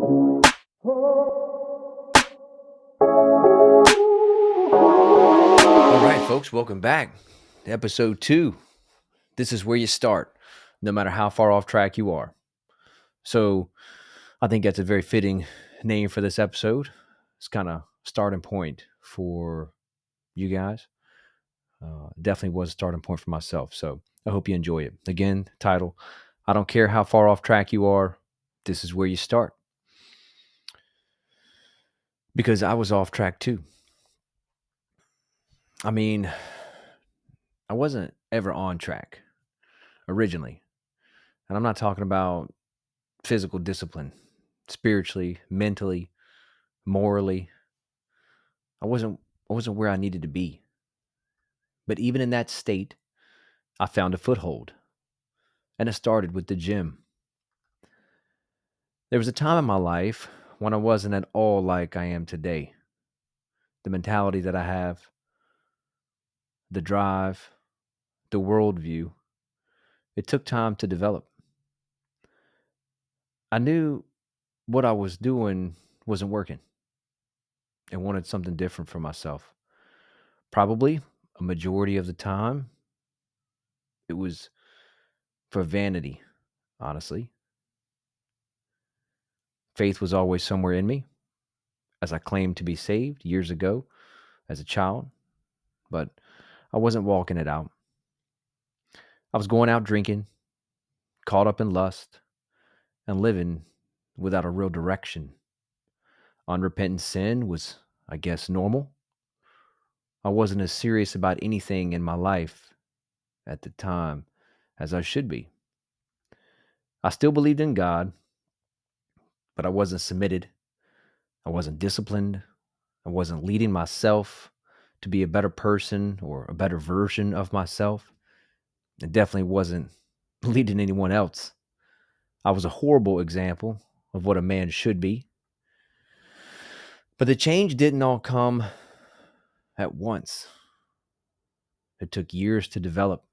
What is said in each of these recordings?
All right, folks, welcome back to episode 2. This is where you start, no matter how far off track you are. So, I think that's a very fitting name for this episode. It's kind of starting point for you guys. Definitely was a starting point for myself. So, I hope you enjoy it. Again, title, I don't care how far off track you are, this is where you start. Because I was off track too. I mean, I wasn't ever on track originally. And I'm not talking about physical discipline, spiritually, mentally, morally. I wasn't where I needed to be. But even in that state, I found a foothold. And it started with the gym. There was a time in my life when I wasn't at all like I am today. The mentality that I have, the drive, the worldview, it took time to develop. I knew what I was doing wasn't working and wanted something different for myself. Probably a majority of the time, it was for vanity, honestly. Faith was always somewhere in me, as I claimed to be saved years ago as a child, but I wasn't walking it out. I was going out drinking, caught up in lust, and living without a real direction. Unrepentant sin was, I guess, normal. I wasn't as serious about anything in my life at the time as I should be. I still believed in God, but I wasn't submitted. I wasn't disciplined. I wasn't leading myself to be a better person or a better version of myself. It definitely wasn't leading anyone else. I was a horrible example of what a man should be. But the change didn't all come at once. It took years to develop.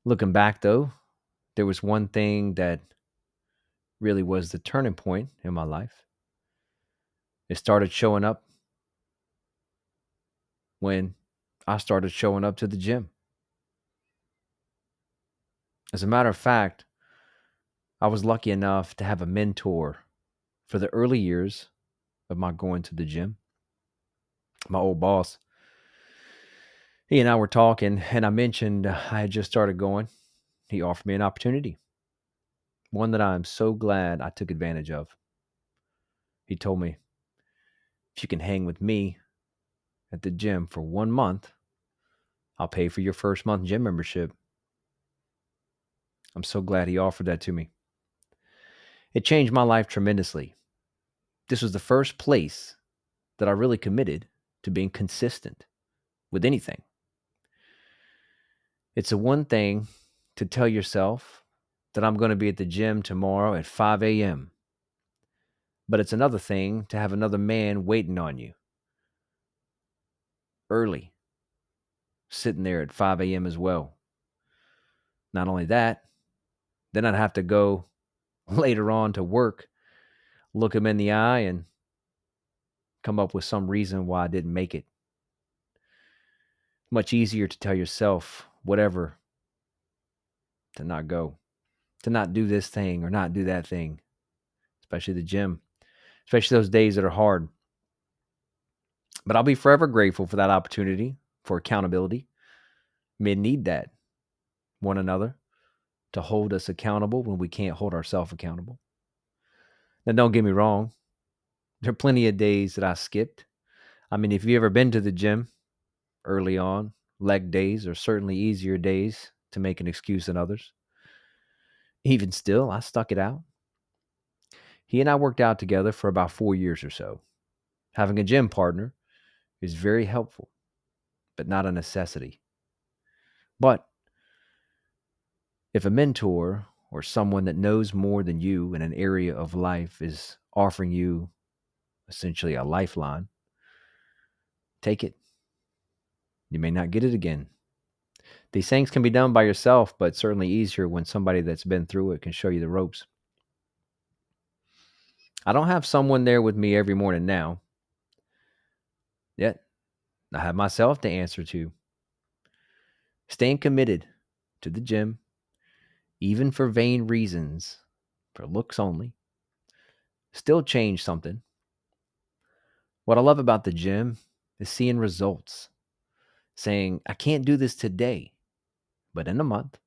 Looking back, though, there was one thing that really was the turning point in my life. It started showing up when I started showing up to the gym. As a matter of fact, I was lucky enough to have a mentor for the early years of my going to the gym. My old boss, he and I were talking, and I mentioned I had just started going. He offered me an opportunity, one that I'm so glad I took advantage of. He told me, if you can hang with me at the gym for 1 month, I'll pay for your first month gym membership. I'm so glad he offered that to me. It changed my life tremendously. This was the first place that I really committed to being consistent with anything. It's a one thing to tell yourself that I'm going to be at the gym tomorrow at 5 a.m., but it's another thing to have another man waiting on you early, sitting there at 5 a.m. as well. Not only that, then I'd have to go later on to work, look him in the eye, and come up with some reason why I didn't make it. Much easier to tell yourself whatever to not go, to not do this thing or not do that thing, especially the gym, especially those days that are hard. But I'll be forever grateful for that opportunity, for accountability. Men need that, one another, to hold us accountable when we can't hold ourselves accountable. Now, don't get me wrong. There are plenty of days that I skipped. I mean, if you've ever been to the gym early on, leg days are certainly easier days to make an excuse than others. Even still, I stuck it out. He and I worked out together for about 4 years or so. Having a gym partner is very helpful, but not a necessity. But if a mentor or someone that knows more than you in an area of life is offering you essentially a lifeline, take it. You may not get it again. These things can be done by yourself, but certainly easier when somebody that's been through it can show you the ropes. I don't have someone there with me every morning now, yet I have myself to answer to. Staying committed to the gym, even for vain reasons, for looks only, still changed something. What I love about the gym is seeing results, saying, I can't do this today, but in a month,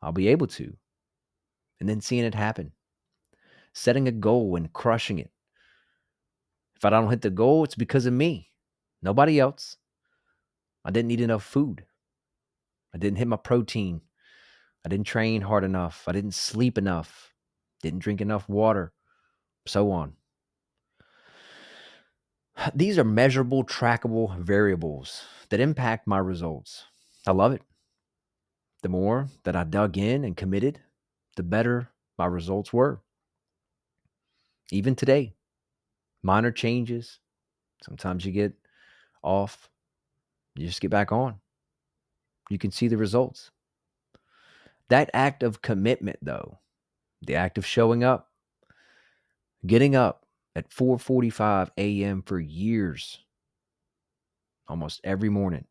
I'll be able to, and then seeing it happen, setting a goal and crushing it. If I don't hit the goal, it's because of me, nobody else. I didn't eat enough food. I didn't hit my protein. I didn't train hard enough. I didn't sleep enough. Didn't drink enough water, so on. These are measurable, trackable variables that impact my results. I love it. The more that I dug in and committed, the better my results were. Even today, minor changes. Sometimes you get off, you just get back on. You can see the results. That act of commitment, though, the act of showing up, getting up at 4:45 a.m. for years, almost every morning,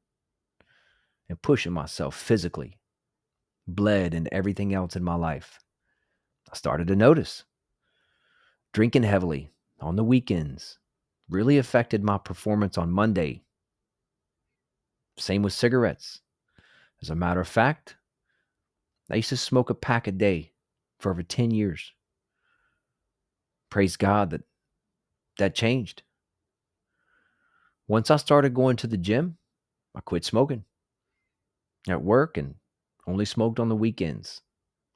and pushing myself physically, bled into everything else in my life. I started to notice drinking heavily on the weekends really affected my performance on Monday. Same with cigarettes. As a matter of fact, I used to smoke a pack a day for over 10 years. Praise God that that changed. Once I started going to the gym, I quit smoking at work and only smoked on the weekends.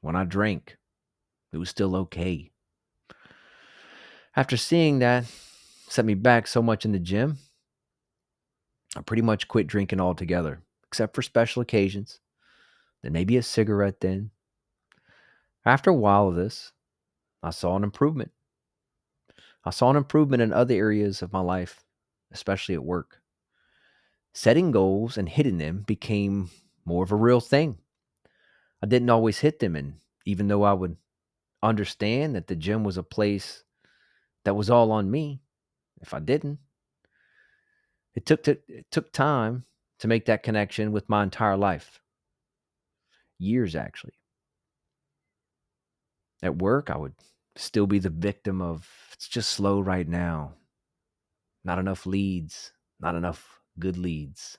When I drank, it was still okay. After seeing that set me back so much in the gym, I pretty much quit drinking altogether, except for special occasions. Then maybe a cigarette then. After a while of this, I saw an improvement. I saw an improvement in other areas of my life, especially at work. Setting goals and hitting them became more of a real thing. I didn't always hit them, and even though I would understand that the gym was a place that was all on me, if I didn't, it took time to make that connection with my entire life. Years, actually. At work, I would still be the victim of it's just slow right now. Not enough leads, not enough good leads,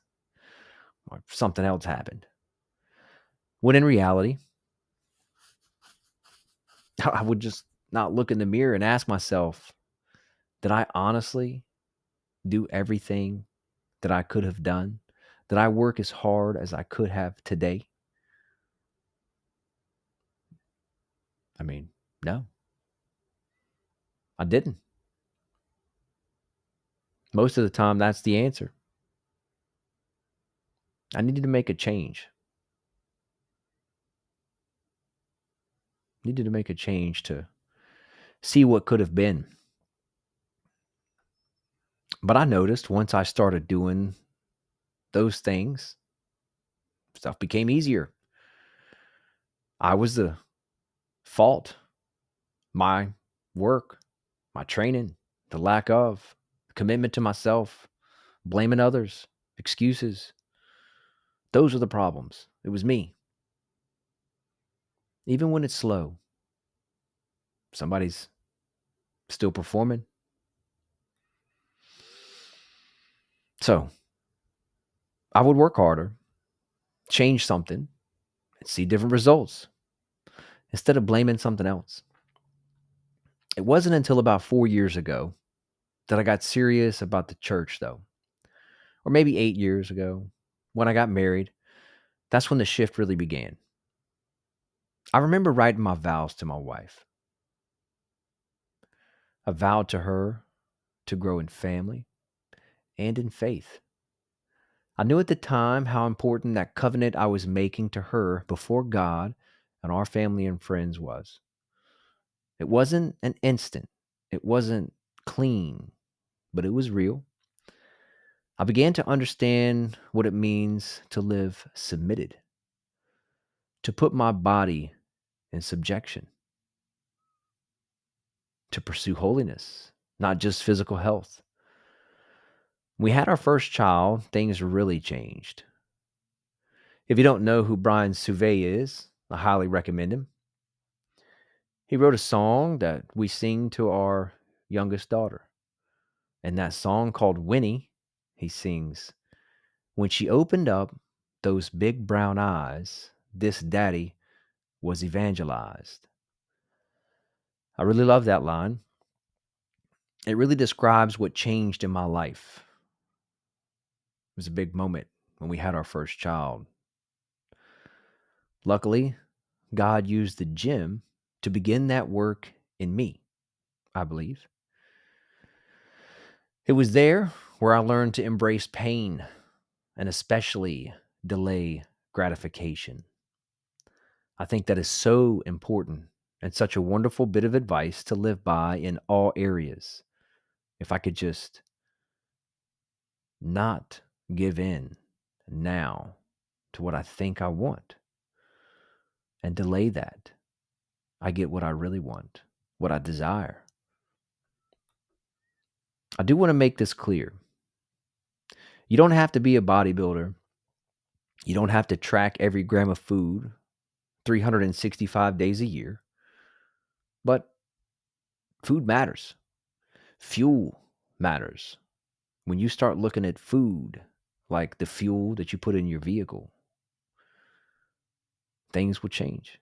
or something else happened. When in reality, I would just not look in the mirror and ask myself, did I honestly do everything that I could have done? Did I work as hard as I could have today? I mean, no, I didn't. Most of the time, that's the answer. I needed to make a change. Needed to make a change to see what could have been. But I noticed once I started doing those things, stuff became easier. I was the fault. My work, my training, the lack of commitment to myself, blaming others, excuses. Those are the problems. It was me. Even when it's slow, somebody's still performing. So I would work harder, change something, and see different results instead of blaming something else. It wasn't until about 4 years ago that I got serious about the church, though, or maybe 8 years ago when I got married. That's when the shift really began. I remember writing my vows to my wife. I vowed to her to grow in family and in faith. I knew at the time how important that covenant I was making to her before God and our family and friends was. It wasn't an instant, it wasn't clean, but it was real. I began to understand what it means to live submitted, to put my body in subjection. to pursue holiness, not just physical health. When we had our first child, things really changed. If you don't know who Brian Souvet is, I highly recommend him. He wrote a song that we sing to our youngest daughter. And that song called Winnie, he sings, "When she opened up those big brown eyes, this daddy was evangelized." I really love that line. It really describes what changed in my life. It was a big moment when we had our first child. Luckily, God used the gym to begin that work in me, I believe. It was there where I learned to embrace pain and especially delay gratification. I think that is so important and such a wonderful bit of advice to live by in all areas. If I could just not give in now to what I think I want and delay that, I get what I really want, what I desire. I do want to make this clear. You don't have to be a bodybuilder. You don't have to track every gram of food 365 days a year. But food matters. Fuel matters. When you start looking at food like the fuel that you put in your vehicle, things will change.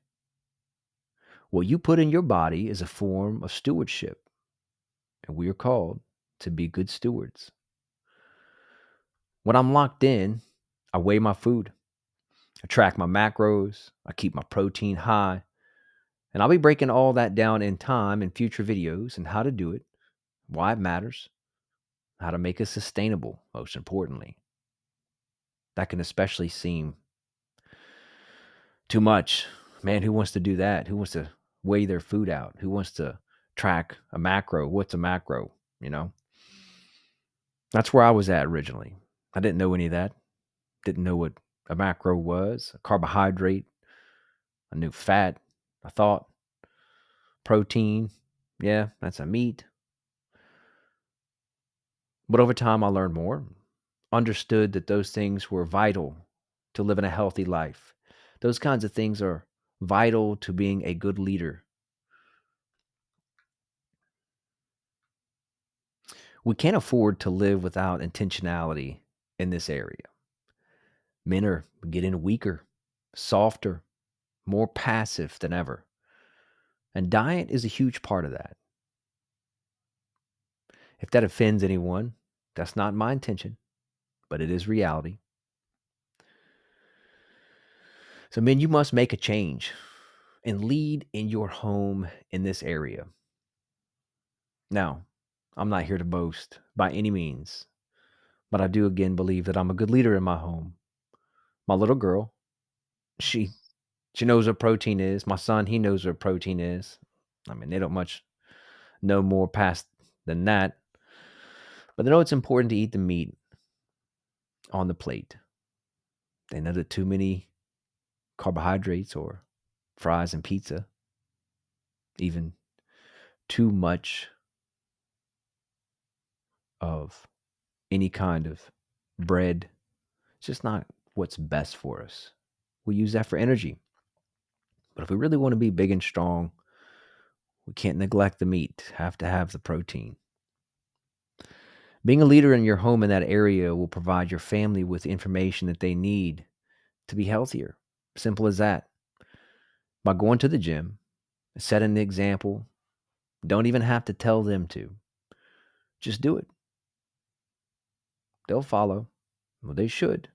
What you put in your body is a form of stewardship, and we are called to be good stewards. When I'm locked in, I weigh my food, I track my macros, I keep my protein high, and I'll be breaking all that down in time in future videos and how to do it, why it matters, how to make it sustainable, most importantly. That can especially seem too much. Man, who wants to do that? Who wants to weigh their food out? Who wants to track a macro? What's a macro? That's where I was at originally. I didn't know any of that. Didn't know what a macro was, a carbohydrate. I knew fat. I thought protein. Yeah, that's a meat. But over time, I learned more, understood that those things were vital to living a healthy life. Those kinds of things are vital to being a good leader. We can't afford to live without intentionality in this area. Men are getting weaker, softer, more passive than ever. And diet is a huge part of that. If that offends anyone, that's not my intention, but it is reality. So, men, you must make a change and lead in your home in this area. Now, I'm not here to boast by any means, but I do again believe that I'm a good leader in my home. My little girl, she knows what protein is. My son, he knows what protein is. I mean, they don't much know more past than that. But they know it's important to eat the meat on the plate. They know that too many carbohydrates or fries and pizza, even too much of any kind of bread, it's just not what's best for us. We use that for energy. But if we really want to be big and strong, we can't neglect the meat, have to have the protein. Being a leader in your home in that area will provide your family with information that they need to be healthier. Simple as that. By going to the gym, setting the example, don't even have to tell them to. Just do it. They'll follow. Well, they should,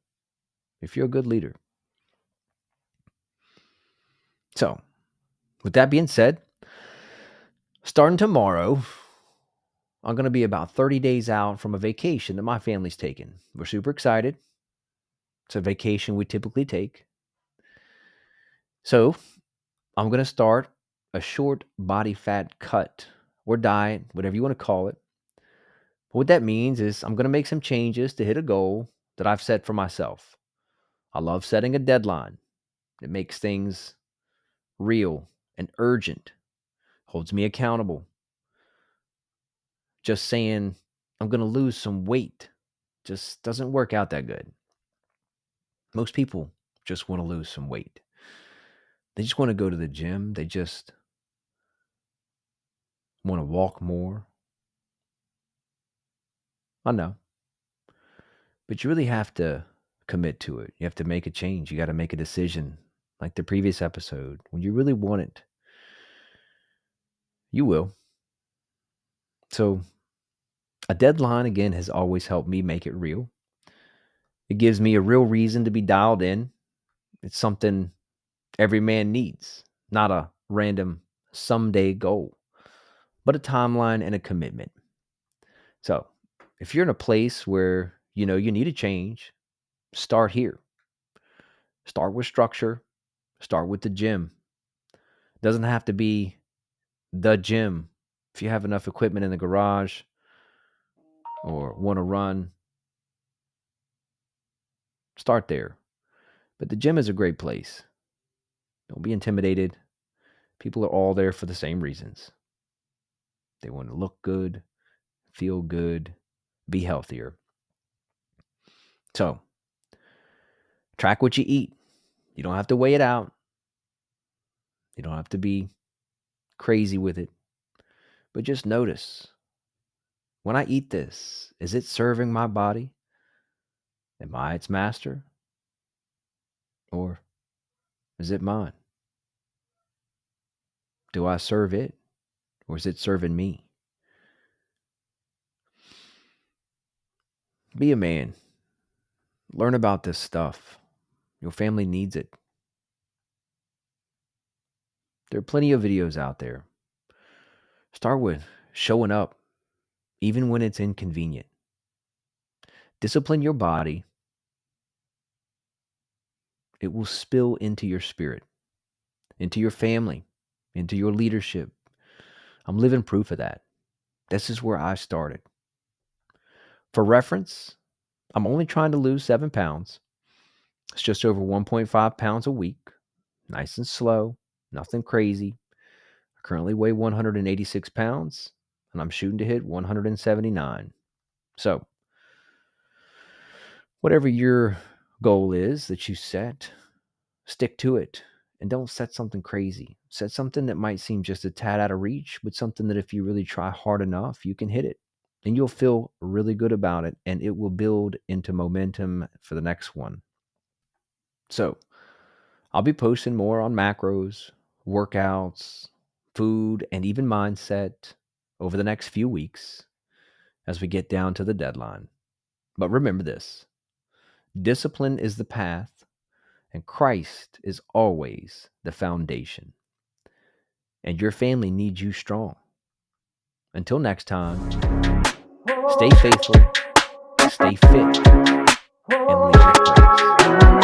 if you're a good leader. So, with that being said, starting tomorrow, I'm going to be about 30 days out from a vacation that my family's taking. We're super excited. It's a vacation we typically take. So, I'm going to start a short body fat cut or diet, whatever you want to call it. But what that means is I'm going to make some changes to hit a goal that I've set for myself. I love setting a deadline. It makes things real and urgent, holds me accountable. just saying, I'm going to lose some weight just doesn't work out that good. Most people just want to lose some weight. They just want to go to the gym. They just want to walk more. I know. But you really have to commit to it. You have to make a change. You got to make a decision. Like the previous episode, when you really want it, you will. So a deadline, again, has always helped me make it real. It gives me a real reason to be dialed in. It's something every man needs, not a random someday goal, but a timeline and a commitment. So if you're in a place where you know you need a change, start here. Start with structure. Start with the gym. It doesn't have to be the gym. If you have enough equipment in the garage or want to run, start there. But the gym is a great place. Don't be intimidated. People are all there for the same reasons. They want to look good, feel good, be healthier. So, track what you eat. You don't have to weigh it out. You don't have to be crazy with it. But just notice, when I eat this, is it serving my body? Am I its master? Or is it mine? Do I serve it? Or is it serving me? Be a man. Learn about this stuff. Your family needs it. There are plenty of videos out there. Start with showing up, even when it's inconvenient. Discipline your body. It will spill into your spirit, into your family, into your leadership. I'm living proof of that. This is where I started. For reference, I'm only trying to lose 7 pounds. It's just over 1.5 pounds a week. Nice and slow, nothing crazy. I currently weigh 186 pounds, and I'm shooting to hit 179. So, whatever your goal is that you set, stick to it. And don't set something crazy. Set something that might seem just a tad out of reach, but something that if you really try hard enough, you can hit it. And you'll feel really good about it, and it will build into momentum for the next one. So, I'll be posting more on macros, workouts, food, and even mindset over the next few weeks as we get down to the deadline. But remember this: discipline is the path, and Christ is always the foundation. And your family needs you strong. Until next time, stay faithful, stay fit, and lead with grace.